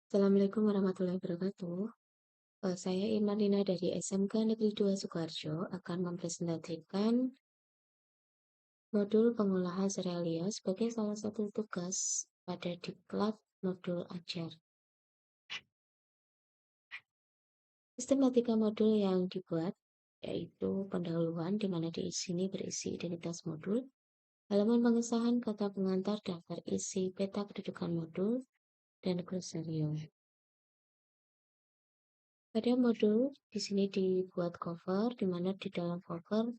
Assalamualaikum warahmatullahi wabarakatuh. Saya Imarlina dari SMK Negeri 2 Sukoharjo akan mempresentasikan modul pengolahan serealia sebagai salah satu tugas pada diklat modul ajar. Sistematika modul yang dibuat yaitu pendahuluan di mana di sini berisi identitas modul, halaman pengesahan kata pengantar daftar isi peta kedudukan modul, dan glosarium. Pada modul di sini dibuat cover, di mana di dalam cover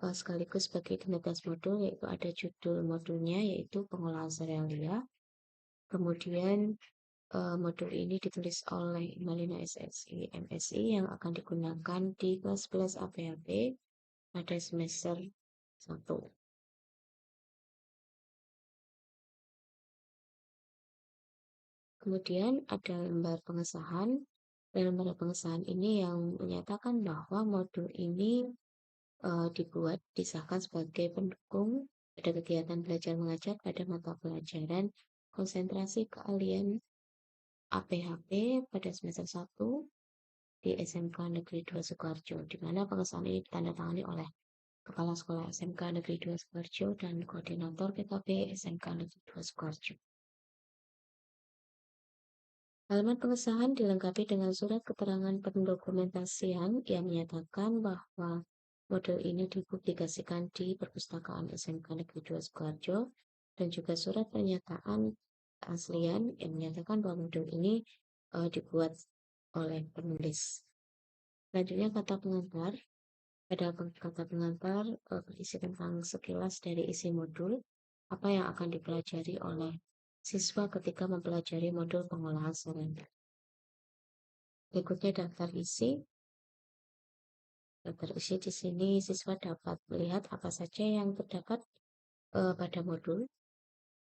sekaligus sebagai identitas modul yaitu ada judul modulnya yaitu pengolahan serealia. Kemudian modul ini ditulis oleh Malina SSI MSI yang akan digunakan di kelas 11 APHP pada semester 1. Kemudian ada lembar pengesahan. Dan lembar pengesahan ini yang menyatakan bahwa modul ini dibuat disahkan sebagai pendukung pada kegiatan belajar mengajar pada mata pelajaran konsentrasi keahlian APHP pada semester 1 di SMK Negeri 2 Sukoharjo, di mana pengesahan ini ditandatangani oleh Kepala Sekolah SMK Negeri 2 Sukoharjo dan Koordinator PKB SMK Negeri 2 Sukoharjo. Halaman pengesahan dilengkapi dengan surat keterangan pendokumentasian yang menyatakan bahwa modul ini dipublikasikan di Perpustakaan SMK Negeri 2 Sukoharjo dan juga surat pernyataan keaslian yang menyatakan bahwa modul ini dibuat oleh penulis. Selanjutnya kata pengantar. Pada kata pengantar berisi tentang sekilas dari isi modul, apa yang akan dipelajari oleh siswa ketika mempelajari modul pengolahan serealia. Berikutnya daftar isi. Daftar isi di sini siswa dapat melihat apa saja yang terdapat pada modul.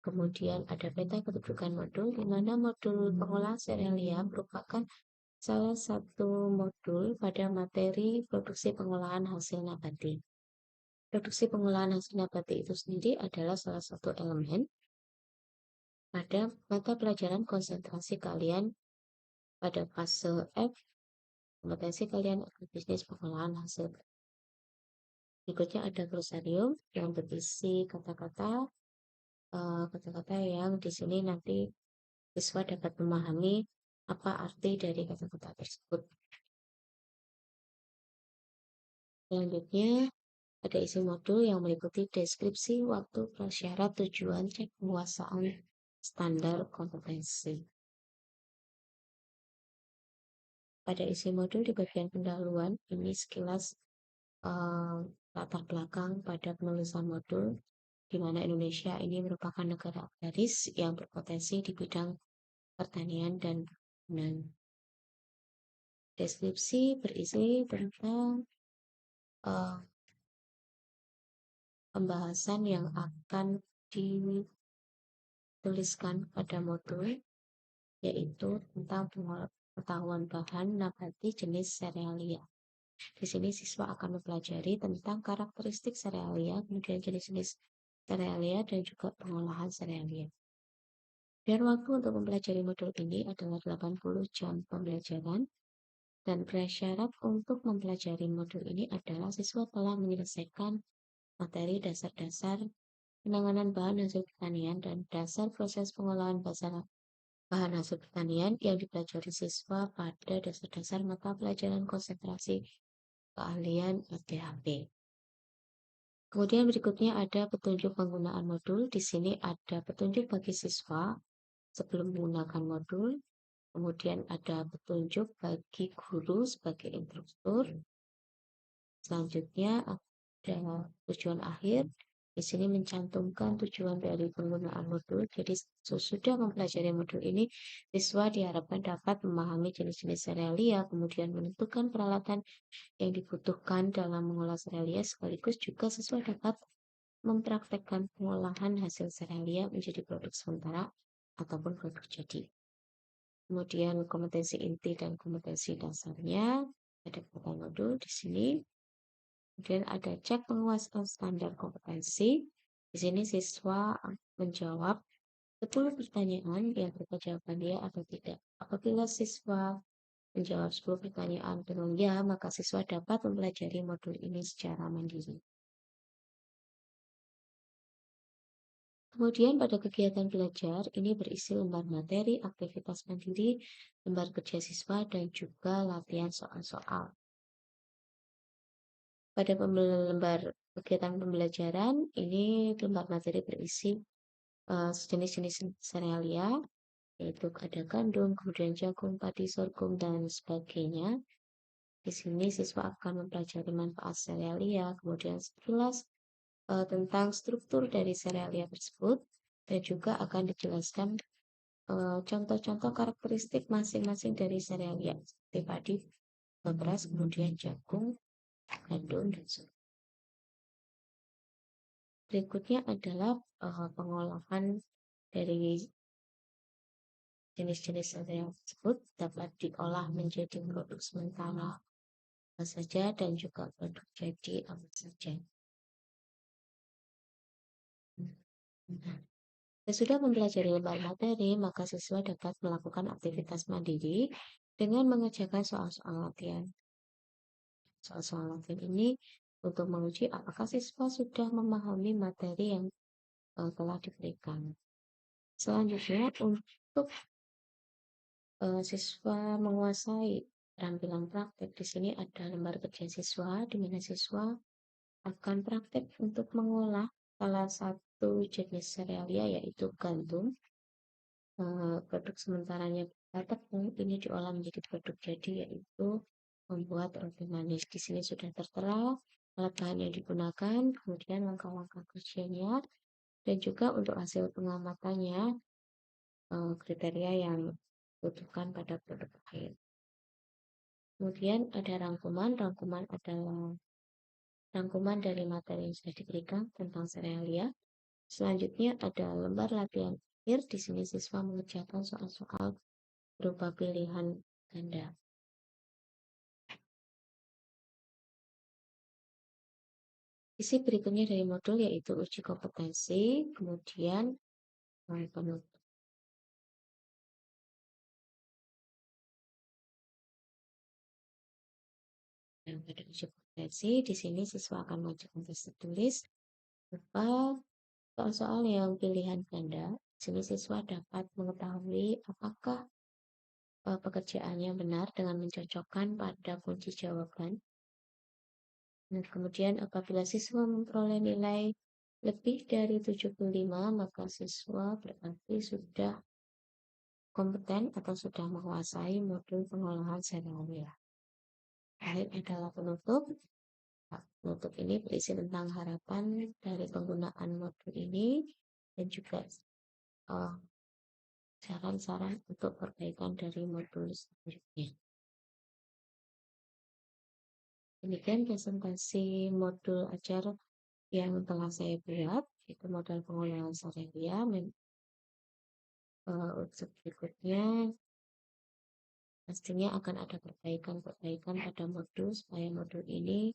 Kemudian ada peta kedudukan modul, di mana modul pengolahan serealia merupakan salah satu modul pada materi produksi pengolahan hasil nabati. Produksi pengolahan hasil nabati itu sendiri adalah salah satu elemen pada mata pelajaran konsentrasi kalian pada fase F, kompetensi kalian bisnis pengolahan hasil. Berikutnya ada glosarium yang berisi kata-kata yang di sini nanti siswa dapat memahami apa arti dari kata-kata tersebut. Selanjutnya ada isi modul yang meliputi deskripsi waktu prasyarat tujuan cek penguasaan standar kompetensi. Pada isi modul di bagian pendahuluan ini sekilas latar belakang pada penulisan modul, di mana Indonesia ini merupakan negara agraris yang berpotensi di bidang pertanian dan perkebunan. Deskripsi berisi tentang pembahasan yang akan dituliskan pada modul, yaitu tentang pengetahuan bahan nabati jenis serealia. Di sini siswa akan mempelajari tentang karakteristik serealia, kemudian jenis-jenis serealia, dan juga pengolahan serealia. Dan waktu untuk mempelajari modul ini adalah 80 jam pembelajaran, dan prasyarat untuk mempelajari modul ini adalah siswa telah menyelesaikan materi dasar-dasar penanganan bahan hasil pertanian dan dasar proses pengolahan bahan hasil pertanian yang dipelajari siswa pada dasar-dasar mata pelajaran konsentrasi keahlian APHP. Kemudian berikutnya ada petunjuk penggunaan modul. Di sini ada petunjuk bagi siswa sebelum menggunakan modul. Kemudian ada petunjuk bagi guru sebagai instruktur. Selanjutnya ada tujuan akhir. Di sini mencantumkan tujuan dari penggunaan modul. Jadi sesudah mempelajari modul ini, siswa diharapkan dapat memahami jenis-jenis serealia, kemudian menentukan peralatan yang dibutuhkan dalam mengolah serealia, sekaligus juga siswa dapat mempraktekkan pengolahan hasil serealia menjadi produk sementara ataupun produk jadi. Kemudian kompetensi inti dan kompetensi dasarnya ada beberapa modul di sini. Kemudian ada cek penguasaan standar kompetensi. Di sini siswa menjawab 10 pertanyaan yang kita jawaban ya atau tidak. Apabila siswa menjawab 10 pertanyaan dengan ya, maka siswa dapat mempelajari modul ini secara mandiri. Kemudian pada kegiatan belajar ini berisi lembar materi, aktivitas mandiri, lembar kerja siswa, dan juga latihan soal-soal. Pada lembar kegiatan pembelajaran ini lembar materi berisi jenis-jenis serealia, yaitu ada gandum, kemudian jagung, padi, sorghum, dan sebagainya. Di sini siswa akan mempelajari manfaat serealia, kemudian sekilas tentang struktur dari serealia tersebut, dan juga akan dijelaskan contoh-contoh karakteristik masing-masing dari serealia, seperti padi, beras, kemudian jagung, gandum, dan sorghum. Berikutnya adalah pengolahan dari jenis-jenis sereal tersebut dapat diolah menjadi produk sementara apa saja dan juga produk jadi apa saja. Sudah mempelajari lembar materi, maka siswa dapat melakukan aktivitas mandiri dengan mengerjakan soal-soal latihan. Soal-soal latihan ini untuk menguji apakah siswa sudah memahami materi yang telah diberikan. Selanjutnya, untuk siswa menguasai keterampilan praktek, di sini ada lembar kerja siswa, di mana siswa akan praktek untuk mengolah salah satu jenis serealia yaitu gandum. Produk sementaranya tepung ini diolah menjadi produk jadi yaitu membuat roti manis. Di sini sudah tertera alat bahan yang digunakan, kemudian langkah-langkah kerjanya, dan juga untuk hasil pengamatannya kriteria yang dibutuhkan pada produk akhir. Kemudian ada rangkuman. Rangkuman adalah rangkuman dari materi yang sudah diberikan tentang serealia. Selanjutnya ada lembar latihan akhir. Di sini siswa mengerjakan soal-soal berupa pilihan ganda. Isi berikutnya dari modul yaitu uji kompetensi, kemudian penutup. Dan pada uji kompetensi, di sini siswa akan mengajukan tes tertulis berupa soal-soal yang pilihan ganda. Di sini siswa dapat mengetahui apakah pekerjaannya benar dengan mencocokkan pada kunci jawaban. Nah, kemudian apabila siswa memperoleh nilai lebih dari 75, maka siswa berarti sudah kompeten atau sudah menguasai modul pengolahan serealia. Akhir adalah penutup. Nah, penutup ini berisi tentang harapan dari penggunaan modul ini dan juga saran-saran untuk perbaikan dari modul selanjutnya. Demikian presentasi modul ajar yang telah saya buat, itu modal pengolahan serealia. Untuk berikutnya pastinya akan ada perbaikan-perbaikan pada modul supaya modul ini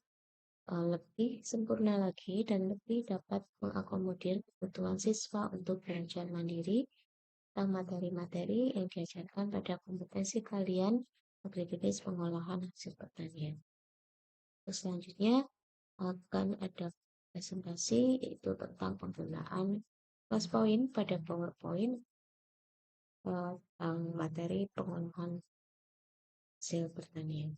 lebih sempurna lagi dan lebih dapat mengakomodir kebutuhan siswa untuk belajar mandiri tentang materi-materi yang diajarkan pada kompetensi kalian agribisnis pengolahan hasil pertanian. Terus selanjutnya akan ada presentasi yaitu tentang penggunaan plus point pada PowerPoint tentang materi pengolahan hasil pertanian.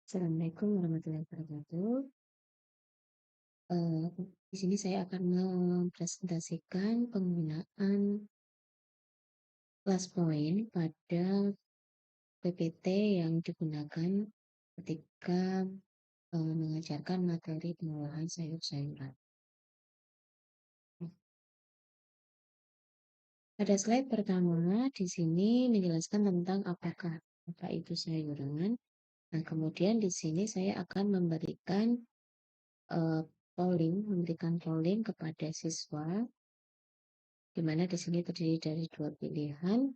Assalamualaikum warahmatullahi wabarakatuh. Di sini saya akan mempresentasikan penggunaan plus point pada PPT yang digunakan ketika mengajarkan materi pengolahan sayur-sayuran. Pada slide pertama di sini menjelaskan tentang apa itu sayuran. Nah, kemudian di sini saya akan memberikan memberikan polling kepada siswa, di mana di sini terdiri dari 2 pilihan.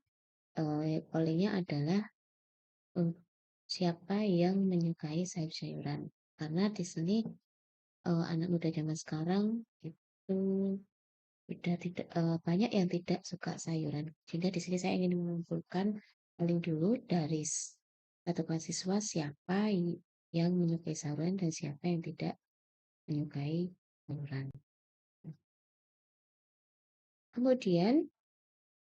Pollingnya adalah siapa yang menyukai sayur-sayuran. Karena di sini anak muda zaman sekarang itu sudah tidak banyak yang tidak suka sayuran. Sehingga di sini saya ingin mengumpulkan paling dulu dari satu siswa siapa yang menyukai sayuran dan siapa yang tidak menyukai sayuran. Kemudian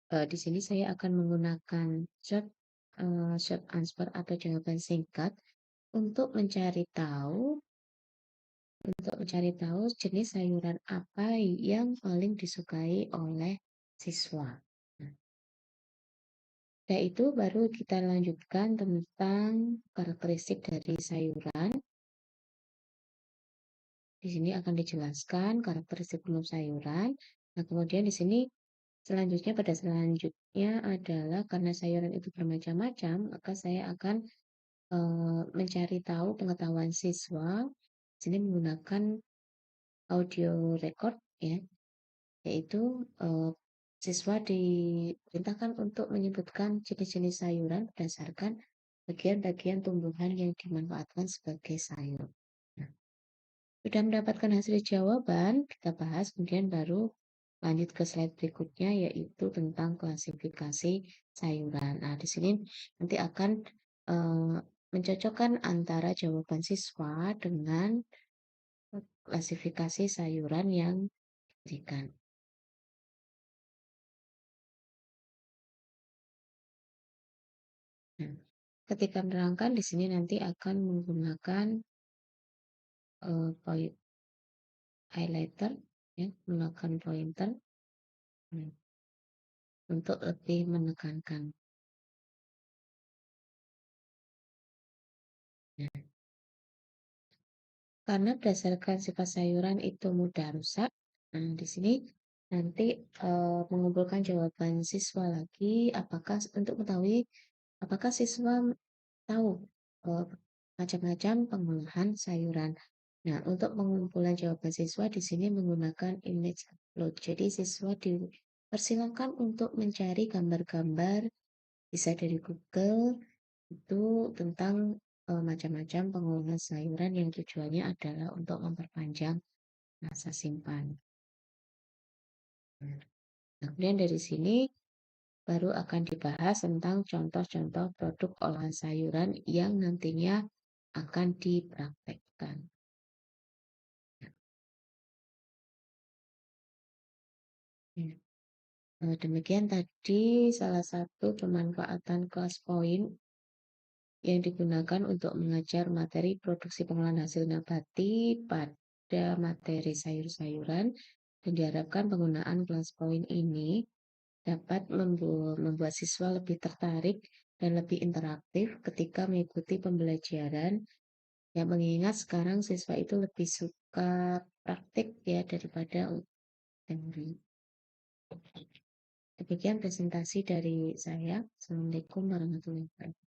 di sini saya akan menggunakan short answer atau jawaban singkat untuk mencari tahu jenis sayuran apa yang paling disukai oleh siswa. Nah, setelah itu baru kita lanjutkan tentang karakteristik dari sayuran. Di sini akan dijelaskan karakteristik umum sayuran. Nah, kemudian di sini selanjutnya adalah karena sayuran itu bermacam-macam, maka saya akan mencari tahu pengetahuan siswa. Di sini menggunakan audio record ya, yaitu siswa diperintahkan untuk menyebutkan jenis-jenis sayuran berdasarkan bagian-bagian tumbuhan yang dimanfaatkan sebagai sayur. Nah, sudah mendapatkan hasil jawaban, kita bahas kemudian baru lanjut ke slide berikutnya yaitu tentang klasifikasi sayuran. Nah, di sini nanti akan mencocokkan antara jawaban siswa dengan klasifikasi sayuran yang diberikan. Nah, ketika menerangkan di sini nanti akan menggunakan point highlighter ya, menggunakan pointer untuk lebih menekankan. Nah, karena berdasarkan sifat sayuran itu mudah rusak, nah di sini nanti mengumpulkan jawaban siswa lagi, apakah untuk mengetahui apakah siswa tahu macam-macam pengolahan sayuran. Nah, untuk pengumpulan jawaban siswa di sini menggunakan image upload. Jadi siswa dipersilakan untuk mencari gambar-gambar bisa dari Google itu tentang macam-macam pengolahan sayuran yang tujuannya adalah untuk memperpanjang masa simpan. Nah, kemudian dari sini baru akan dibahas tentang contoh-contoh produk olahan sayuran yang nantinya akan dipraktekkan. Demikian tadi salah satu pemanfaatan kelas poin yang digunakan untuk mengajar materi produksi pengolahan hasil nabati pada materi sayur-sayuran dan diharapkan penggunaan kelas poin ini dapat membuat siswa lebih tertarik dan lebih interaktif ketika mengikuti pembelajaran yang mengingat sekarang siswa itu lebih suka praktik ya daripada teori. Demikian presentasi dari saya. Assalamualaikum warahmatullahi wabarakatuh.